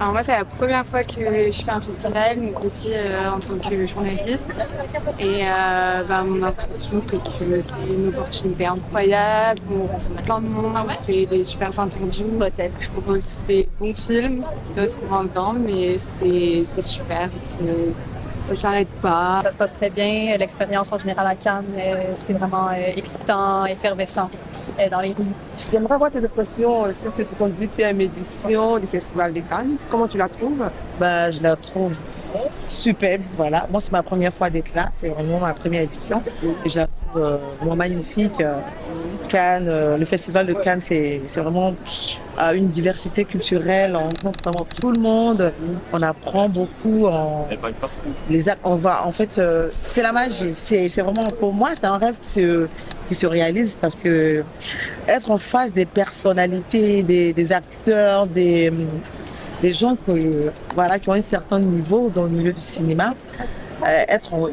Alors moi, c'est la première fois que je fais un festival, donc aussi en tant que journaliste. Et mon impression, c'est que c'est une opportunité incroyable. On rencontre plein de monde, on fait des super interviews, on voit aussi des bons films, d'autres moins bien, mais c'est super. Ça s'arrête pas. Ça se passe très bien. L'expérience en général à Cannes, c'est vraiment excitant, effervescent dans les rues. J'aimerais avoir tes impressions sur cette 78e édition du Festival de Cannes. Comment tu la trouves? Je la trouve superbe, voilà. Moi, c'est ma première fois d'être là, c'est vraiment ma première édition. Et je la trouve vraiment magnifique. Cannes, le Festival de Cannes, c'est vraiment une diversité culturelle. On rencontre vraiment tout le monde, on apprend beaucoup. C'est la magie. C'est vraiment, pour moi, c'est un rêve qui se réalise parce que être en face des personnalités, des acteurs, des gens qui ont un certain niveau dans le milieu du cinéma,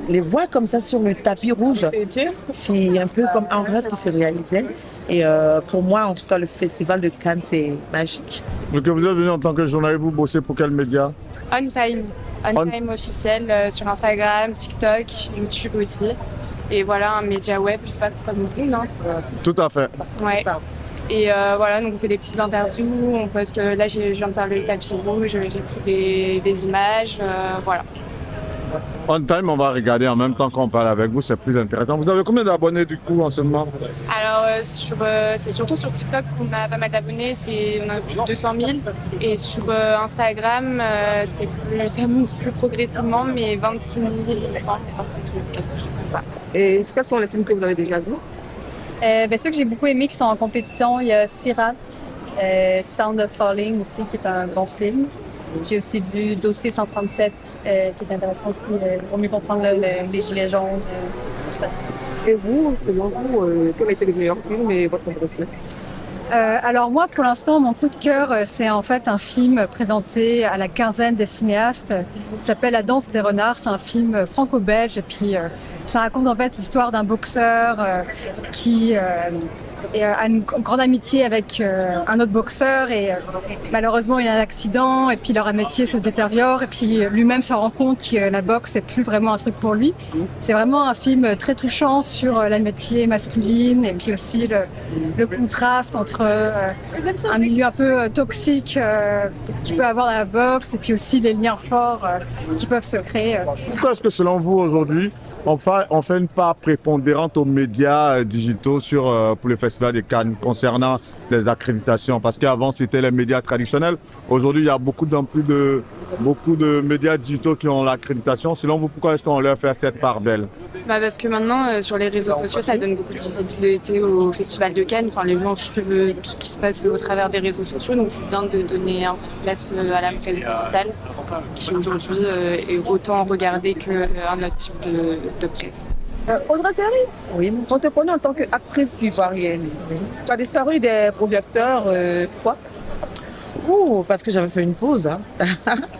les voir comme ça sur le tapis rouge, c'est un peu comme un rêve qui se réalisait. Et pour moi, en tout cas, le Festival de Cannes, c'est magique. Donc vous êtes venu en tant que journaliste, vous bossez pour quel média? On Time. On Time officiel sur Instagram, TikTok, YouTube aussi. Et voilà, un média web, je sais pas comme vous, non? Tout à fait. Ouais. Et voilà, donc on fait des petites interviews, on poste, là je viens de faire le tapis rouge, j'ai pris des images, voilà. On Time, on va regarder en même temps qu'on parle avec vous, c'est plus intéressant. Vous avez combien d'abonnés du coup en ce moment? Alors c'est surtout sur TikTok qu'on a pas mal d'abonnés, on a plus de 200 000. Et sur Instagram, ça monte plus progressivement, mais 26 000, 100, 27 000, quelque chose comme ça. Et quels sont les films que vous avez déjà vus? Ceux que j'ai beaucoup aimés qui sont en compétition, il y a Sirat, Sound of Falling aussi, qui est un bon film. J'ai aussi vu Dossier 137, qui est intéressant aussi, pour mieux comprendre les gilets jaunes. Et vous, selon vous, quel était le meilleur film et votre impression? Alors moi, pour l'instant, mon coup de cœur, c'est en fait un film présenté à la quinzaine des cinéastes. Il s'appelle La danse des renards. C'est un film franco-belge et puis ça raconte en fait l'histoire d'un boxeur qui a une grande amitié avec un autre boxeur et malheureusement il y a un accident et puis leur amitié se détériore et puis lui-même se rend compte que la boxe c'est plus vraiment un truc pour lui. C'est vraiment un film très touchant sur l'amitié masculine et puis aussi le contraste entre un milieu un peu toxique qu'il peut avoir dans la boxe et puis aussi des liens forts qui peuvent se créer. Pourquoi est-ce que selon vous aujourd'hui on fait une part prépondérante aux médias digitaux pour le Festival de Cannes concernant les accréditations? Parce qu'avant, c'était les médias traditionnels. Aujourd'hui, il y a beaucoup de médias digitaux qui ont l'accréditation. Selon vous, pourquoi est-ce qu'on leur fait cette part d'elle? Parce que maintenant, sur les réseaux sociaux, ça donne beaucoup de visibilité au Festival de Cannes. Enfin, les gens suivent tout ce qui se passe au travers des réseaux sociaux. Donc, c'est bien de donner un peu de place à la presse digitale, qui aujourd'hui est autant regardée qu'un autre type de presse. Audrey Seri, oui, on te connaît en tant qu'actrice ivoirienne. Tu as disparu des projecteurs, pourquoi? Parce que j'avais fait une pause.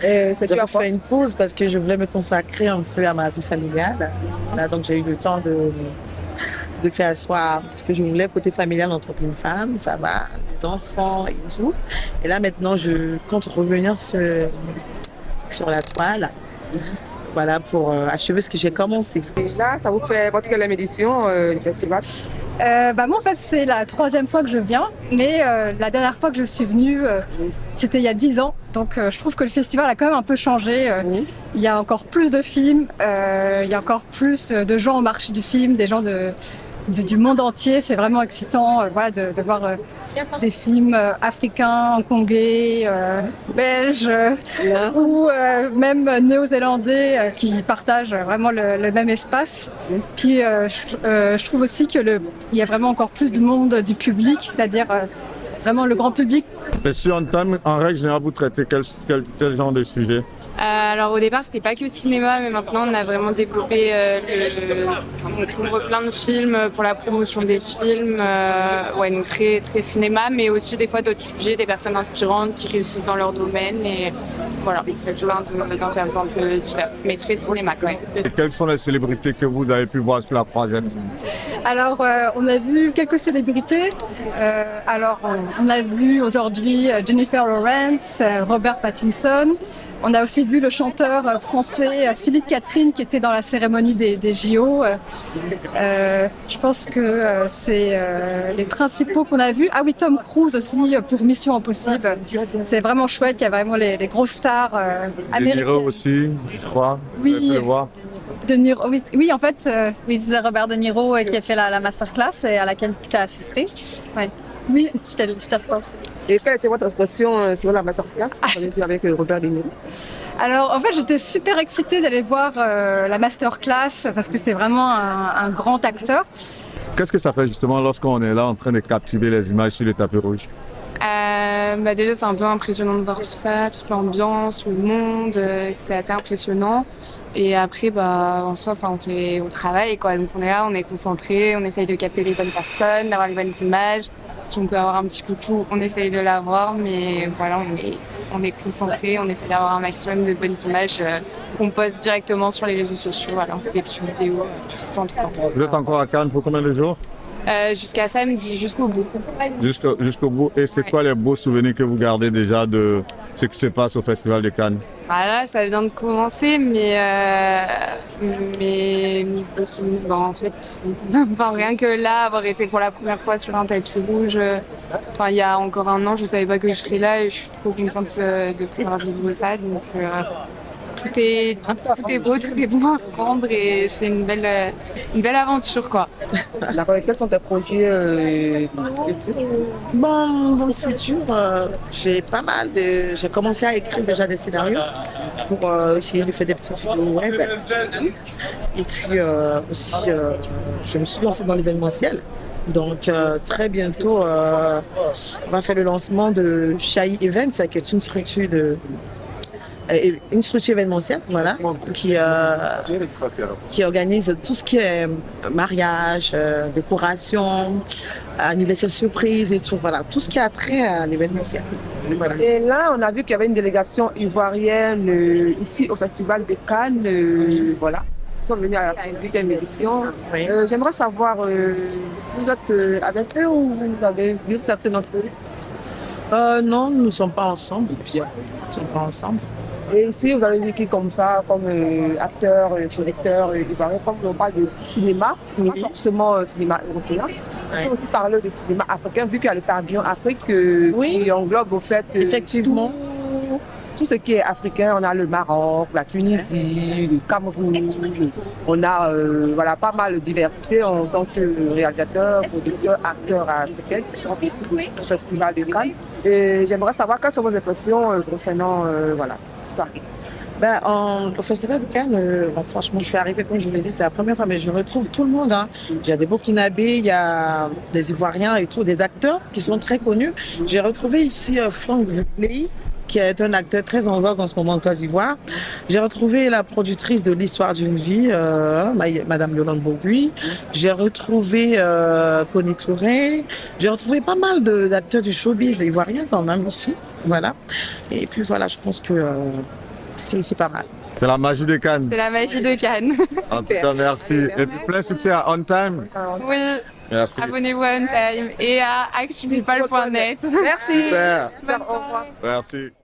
J'avais fait une pause parce que je voulais me consacrer un peu à ma vie familiale. Voilà, donc j'ai eu le temps de faire asseoir ce que je voulais côté familial en tant qu'une femme, ça va, les enfants et tout. Et là maintenant, je compte revenir sur la toile. Voilà, pour achever ce que j'ai commencé. Et là, ça vous fait votre quelle édition du festival? Moi, en fait, c'est la 3e fois que je viens, mais la dernière fois que je suis venue, c'était il y a 10 ans. Donc, je trouve que le festival a quand même un peu changé. Il y a encore plus de films, il y a encore plus de gens au marché du film, des gens du monde entier. C'est vraiment excitant de voir des films africains, hongkongais, belges ou même néo-zélandais qui partagent vraiment le même espace. Puis je trouve aussi qu'il y a vraiment encore plus de monde du public, c'est-à-dire vraiment le grand public. Et sur On Time, en règle générale, vous traitez quel genre de sujet? Alors au départ c'était pas que cinéma, mais maintenant on a vraiment développé on ouvre plein de films pour la promotion des films, ouais, donc très très cinéma, mais aussi des fois d'autres sujets, des personnes inspirantes qui réussissent dans leur domaine, et voilà, c'est plein d'interviews un peu diverses, mais très cinéma quand même. Et quelles sont les célébrités que vous avez pu voir sur la croisette? Alors, on a vu quelques célébrités. On a vu aujourd'hui Jennifer Lawrence, Robert Pattinson. On a aussi vu le chanteur français Philippe Catherine qui était dans la cérémonie des JO. Je pense que c'est les principaux qu'on a vus. Ah oui, Tom Cruise aussi pour Mission Impossible. C'est vraiment chouette. Il y a vraiment les grosses stars américaines. De Niro aussi, je crois. Oui. Vous pouvez le voir. De Niro, oui, en fait, oui, c'est Robert De Niro qui a fait la masterclass et à laquelle tu as assisté. Ouais. Oui, je te repense. Et quelle était votre expression sur la masterclass que vous avez vu avec Robert De Niro? Alors, en fait, j'étais super excitée d'aller voir la masterclass parce que c'est vraiment un grand acteur. Qu'est-ce que ça fait justement lorsqu'on est là en train de captiver les images sur les tapis rouges? Déjà c'est un peu impressionnant de voir tout ça, toute l'ambiance, le monde, c'est assez impressionnant. Et après en soi on travaille quoi, donc on est là, on est concentré, on essaye de capter les bonnes personnes, d'avoir les bonnes images. Si on peut avoir un petit coucou, on essaye de l'avoir, mais voilà, on est concentré, on essaie d'avoir un maximum de bonnes images qu'on poste directement sur les réseaux sociaux, voilà, des petites vidéos tout le temps. Vous êtes encore à Cannes pour combien de jours? Jusqu'à samedi, jusqu'au bout. Jusqu'au bout. Et c'est quoi les beaux souvenirs que vous gardez déjà de ce qui se passe au Festival de Cannes? Voilà, ça vient de commencer, mais en fait, rien que là, avoir été pour la première fois sur un tapis rouge, il y a encore un an, je savais pas que je serais là et je suis trop contente de pouvoir vivre ça. Donc, tout est beau, tout est bon à prendre et c'est une belle aventure quoi. D'accord, et quels sont tes projets Bon, dans le futur, j'ai commencé à écrire déjà des scénarios pour essayer de faire des petites vidéos web. Et puis aussi, je me suis lancée dans l'événementiel. Donc très bientôt, on va faire le lancement de Shai Events, qui est une structure événementielle, voilà, qui organise tout ce qui est mariage, décoration, anniversaire surprise et tout, voilà, tout ce qui a trait à l'événementiel. Voilà. Et là, on a vu qu'il y avait une délégation ivoirienne ici au Festival de Cannes, voilà. Ils sont venus à la 8e édition. Oui. J'aimerais savoir, vous êtes avec eux ou vous avez vu certains d'entre eux? Non, nous ne sommes pas ensemble. Nous ne sommes pas ensemble. Et ici, vous avez vécu comme ça, comme acteur, producteur ivoirien, comme on parle de cinéma, pas forcément cinéma européen. On peut aussi parler de cinéma africain, vu qu'il y a le pavillon Afrique qui englobe au fait effectivement tout ce qui est africain. On a le Maroc, la Tunisie, le Cameroun. On a pas mal de diversité en tant que réalisateur, producteur, acteur africain qui sont ici au Festival de Cannes. Et j'aimerais savoir quelles sont vos impressions concernant ça. Au Festival de Cannes, franchement, je suis arrivée, comme je vous l'ai dit, c'est la première fois, mais je retrouve tout le monde. Il y a des Burkinabés, il y a des Ivoiriens et tout, des acteurs qui sont très connus. J'ai retrouvé ici Franck Vucley, qui est un acteur très en vogue en ce moment en Côte d'Ivoire. J'ai retrouvé la productrice de L'Histoire d'une vie, Madame Yolande Bourguy. J'ai retrouvé Connie Touré. J'ai retrouvé pas mal d'acteurs du showbiz ivoirien quand même ici. Voilà. Et puis voilà, je pense que c'est pas mal. C'est la magie de Cannes. C'est la magie de Cannes. En tout cas, merci. Et puis plein succès à On Time. Oui. Merci. Abonnez-vous à On Time et à actupeople.net. Merci. Super. Bonne soirée. Merci.